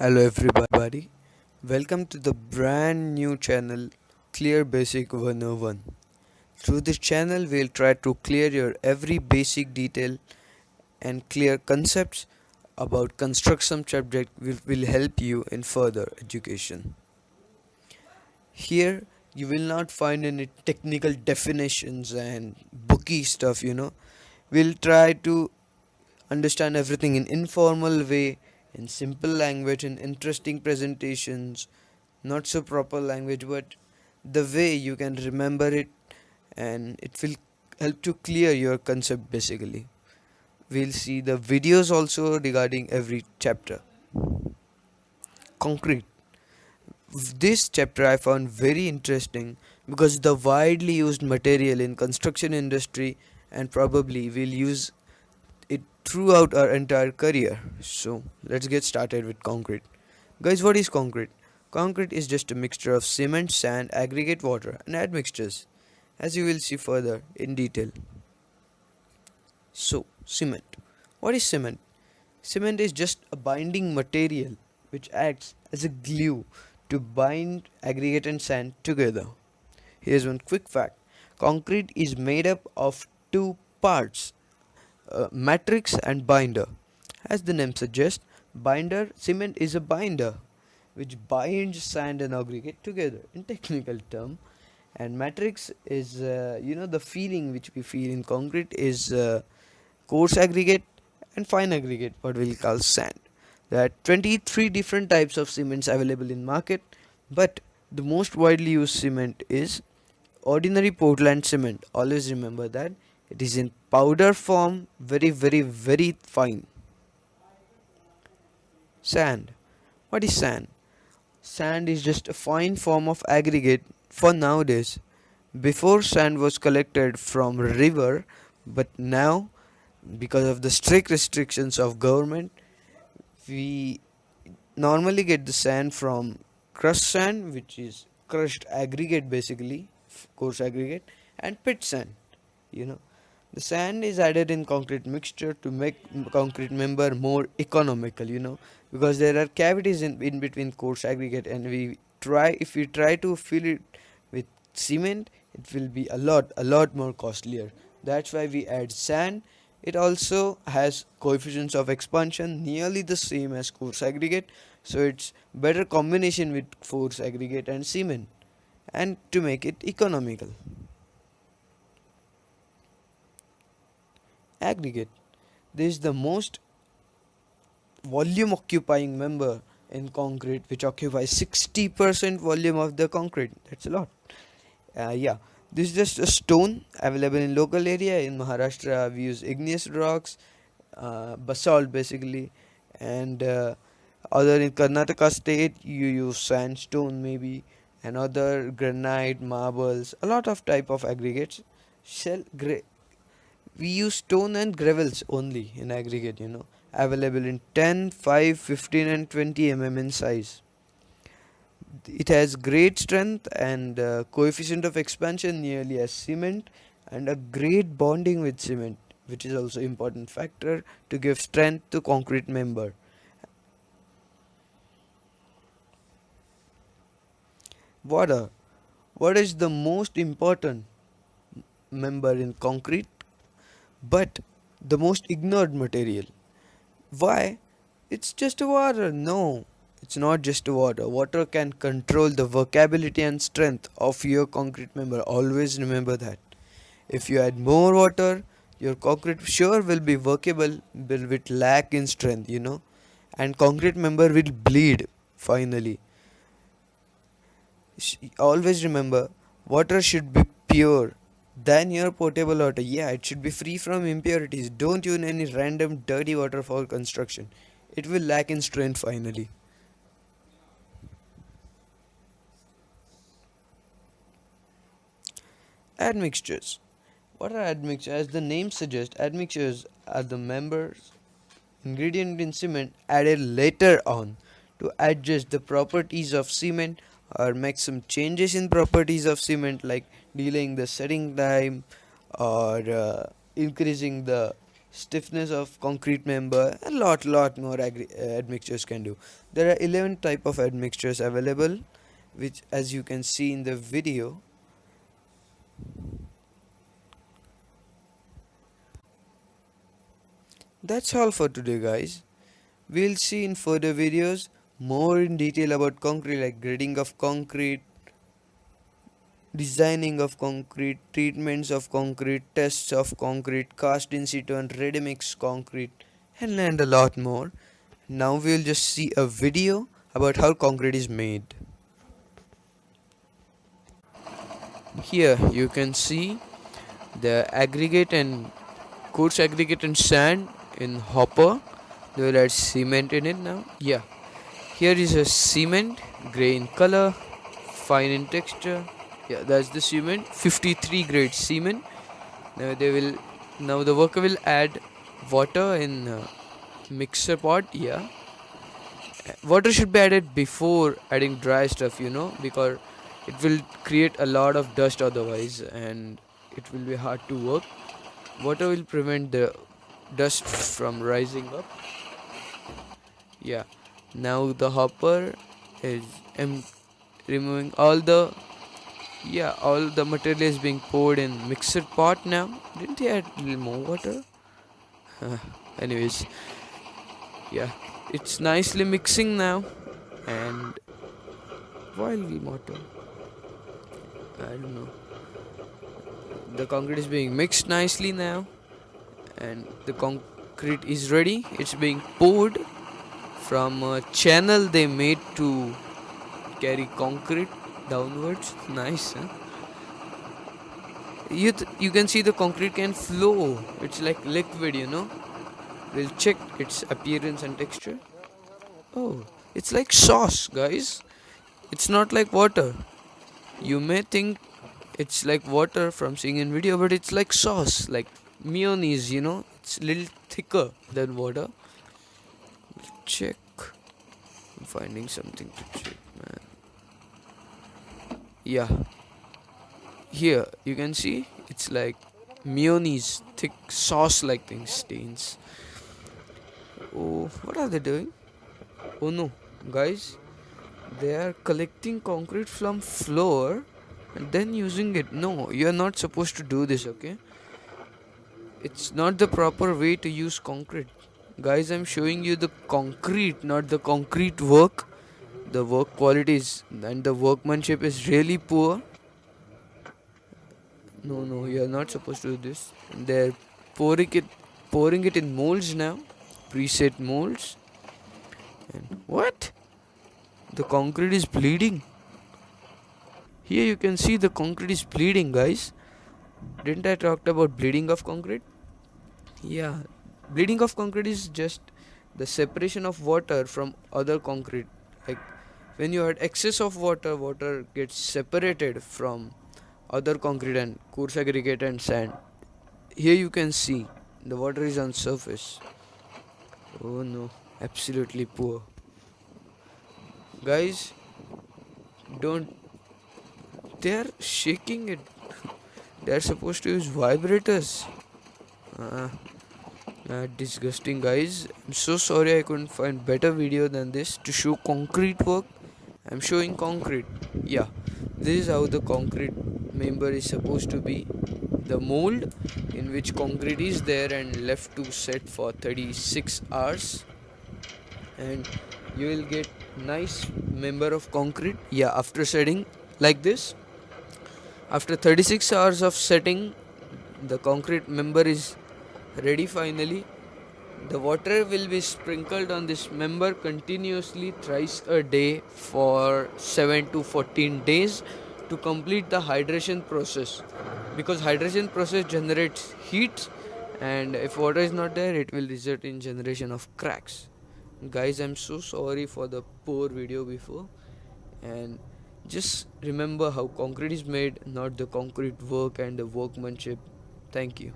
Hello everybody, welcome to the brand new channel Clear Basic 101. Through this channel we'll try to clear your every basic detail and clear concepts about construction subject which will help you in further education. Here you will not find any technical definitions and booky stuff. We'll try to understand everything in informal way, in simple language, in interesting presentations, not so proper language, but the way you can remember it, and it will help to clear your concept basically. We'll see the videos also regarding every chapter. Concrete. This chapter I found very interesting because the widely used material in construction industry, and probably we'll use it throughout our entire career. So let's get started with concrete. Guys, what is concrete? Concrete is just a mixture of cement, sand, aggregate, water, and admixtures, as you will see further in detail. So, cement. What is cement? Cement is just a binding material which acts as a glue to bind aggregate and sand together. Here's one quick fact: concrete is made up of two parts, matrix and binder. As the name suggests, binder cement is a binder which binds sand and aggregate together in technical term, and matrix is the feeling which we feel in concrete is coarse aggregate and fine aggregate, what we'll call sand. There are 23 different types of cements available in market, but the most widely used cement is ordinary Portland cement. Always remember that it is in powder form, very very very fine. Sand. What is sand? Sand is just a fine form of aggregate for nowadays. Before, sand was collected from river, but now, because of the strict restrictions of government, we normally get the sand from crushed sand, which is crushed aggregate basically, coarse aggregate, and pit sand. You know, the sand is added in concrete mixture to make concrete member more economical. Because there are cavities in between coarse aggregate, and if we try to fill it with cement, it will be a lot more costlier. That's why we add sand. It also has coefficients of expansion nearly the same as coarse aggregate, so it's better combination with coarse aggregate and cement, and to make it economical. Aggregate. This is the most volume occupying member in concrete, which occupies 60% volume of the concrete. That's a lot. Yeah, this is just a stone available in local area. In Maharashtra we use igneous rocks, basalt basically, and other in Karnataka state you use sandstone maybe, and other granite, marbles, a lot of type of aggregates. Shell we use stone and gravels only in aggregate, available in 10, 5, 15 and 20 in size. It has great strength and coefficient of expansion nearly as cement, and a great bonding with cement, which is also important factor to give strength to concrete member. Water. Water is the most important member in concrete, but the most ignored material. Why? It's just water. No, it's not just water. Water can control the workability and strength of your concrete member. Always remember that. If you add more water, your concrete sure will be workable, but with lack in strength, and concrete member will bleed finally. Always remember, water should be pure than your potable water. Yeah, it should be free from impurities. Don't use any random dirty water for construction. It will lack in strength finally. Admixtures. What are admixtures? As the name suggests, admixtures are the members ingredient in cement added later on to adjust the properties of cement or make some changes in properties of cement, like delaying the setting time or increasing the stiffness of concrete member, a lot more admixtures can do. There are 11 type of admixtures available, which as you can see in the video. That's all for today, guys. We'll see in further videos more in detail about concrete, like grading of concrete, designing of concrete, treatments of concrete, tests of concrete, cast in situ and ready mix concrete, and a lot more. Now we'll just see a video about how concrete is made. Here you can see the aggregate and coarse aggregate and sand in hopper. They will add cement in it now. Yeah, here is a cement, grey in color, fine in texture. Yeah, that's the cement, 53 grade cement. Now the worker will add water in mixer pot. Yeah, water should be added before adding dry stuff, because it will create a lot of dust otherwise, and it will be hard to work. Water will prevent the dust from rising up. Yeah, now the hopper is removing all the material is being poured in mixer pot now. Didn't they add a little more water? Anyways, yeah, it's nicely mixing now, and while water, I don't know. The concrete is being mixed nicely now, and the concrete is ready. It's being poured from a channel they made to carry concrete downwards. Nice, huh? You can see the concrete can flow. It's like liquid, We'll check its appearance and texture. Oh, it's like sauce, guys. It's not like water. You may think it's like water from seeing in video, but it's like sauce, like mayonnaise, It's a little thicker than water. Check. I'm finding something to check, man. Yeah. Here, you can see it's like mayonnaise, thick sauce-like thing stains. Oh, what are they doing? Oh no, guys. They are collecting concrete from floor and then using it. No, you are not supposed to do this, okay? It's not the proper way to use concrete. Guys, I'm showing you the concrete, not the concrete work. The work qualities and the workmanship is really poor. No, you are not supposed to do this. They're pouring it in molds now, preset molds. And what? The concrete is bleeding. Here you can see the concrete is bleeding, guys. Didn't I talk about bleeding of concrete? Yeah, bleeding of concrete is just the separation of water from other concrete. Like when you had excess of water, water gets separated from other concrete and coarse aggregate and sand. Here you can see the water is on surface. Oh no, absolutely poor. Guys, don't. They are shaking it. They are supposed to use vibrators. Disgusting, guys. I'm so sorry I couldn't find better video than this to show concrete work. I'm showing concrete. Yeah, this is how the concrete member is supposed to be. The mold in which concrete is there and left to set for 36 hours, and you will get nice member of concrete. Yeah, after setting like this, after 36 hours of setting, the concrete member is ready finally. The water will be sprinkled on this member continuously thrice a day for 7 to 14 days to complete the hydration process, because hydration process generates heat, and if water is not there, it will result in generation of cracks. Guys, I'm so sorry for the poor video before, and just remember how concrete is made, not the concrete work and the workmanship. Thank you.